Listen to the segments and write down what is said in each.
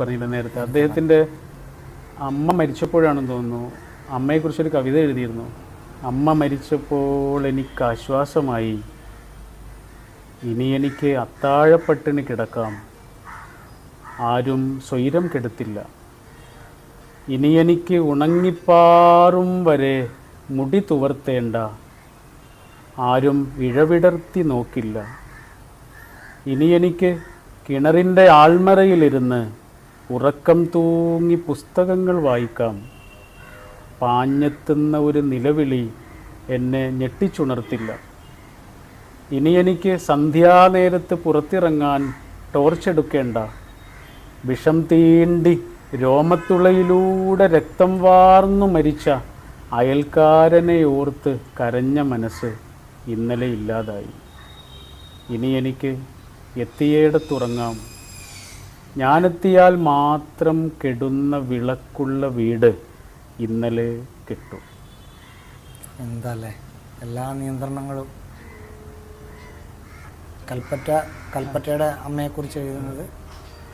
പറഞ്ഞില്ല നേരത്തെ, അദ്ദേഹത്തിൻ്റെ അമ്മ മരിച്ചപ്പോഴാണെന്ന് തോന്നുന്നു അമ്മയെക്കുറിച്ചൊരു കവിത എഴുതിയിരുന്നു. അമ്മ മരിച്ചപ്പോൾ എനിക്ക് ആശ്വാസമായി, ഇനി എനിക്ക് അത്താഴപ്പട്ടിണി കിടക്കാം, ആരും സ്വൈരം കെടുത്തില്ല, ഇനി എനിക്ക് ഉണങ്ങിപ്പാറും വരെ മുടി തുവർത്തേണ്ട, ആരും ഇഴവിടർത്തി നോക്കില്ല, ഇനി എനിക്ക് കിണറിൻ്റെ ആൾമറയിലിരുന്ന് ഉറക്കം തൂങ്ങി പുസ്തകങ്ങൾ വായിക്കാം, പാഞ്ഞെത്തുന്ന ഒരു നിലവിളി എന്നെ ഞെട്ടിച്ചുണർത്തില്ല, ഇനി എനിക്ക് സന്ധ്യാനേരത്ത് പുറത്തിറങ്ങാൻ ടോർച്ചെടുക്കേണ്ട, വിഷം തീണ്ടി രോമത്തുളയിലൂടെ രക്തം വാർന്നു മരിച്ച അയൽക്കാരനെ ഓർത്ത് കരഞ്ഞ മനസ്സ് ഇന്നലെ ഇല്ലാതായി, ഇനി എനിക്ക് എത്തിയേടത്തുറങ്ങാം, ഞാനെത്തിയാൽ മാത്രം കെടുന്ന വിളക്കുള്ള വീട് ഇന്നലെ കിട്ടും. എന്തല്ലേ എല്ലാ നിയന്ത്രണങ്ങളും. കൽപ്പറ്റയുടെ അമ്മയെക്കുറിച്ച് എഴുതുന്നത്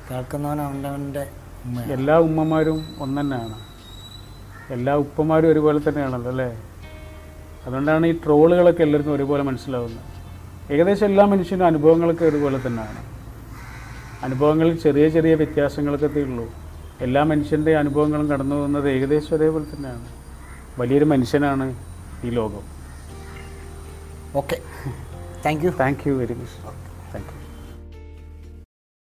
കേൾക്കുന്നവൻ അവൻ്റെ ഉമ്മ. എല്ലാ ഉമ്മമാരും ഒന്നെന്നാണ്, എല്ലാ ഉപ്പമാരും ഒരുപോലെ തന്നെയാണല്ലോ അല്ലേ? അതുകൊണ്ടാണ് ഈ ട്രോളുകളൊക്കെ എല്ലാവർക്കും ഒരുപോലെ മനസ്സിലാവുന്നത്. ഏകദേശം എല്ലാ മനുഷ്യനും അനുഭവങ്ങളൊക്കെ ഒരുപോലെ തന്നെയാണ്. അനുഭവങ്ങളിൽ ചെറിയ ചെറിയ വ്യത്യാസങ്ങളൊക്കെ ഉള്ളൂ. എല്ലാ മനുഷ്യൻ്റെ അനുഭവങ്ങളും കടന്നു പോകുന്നത് ഏകദേശം ഒരേപോലെ തന്നെയാണ്. വലിയൊരു മനുഷ്യനാണ് ഈ ലോകം. Okay, thank you very much.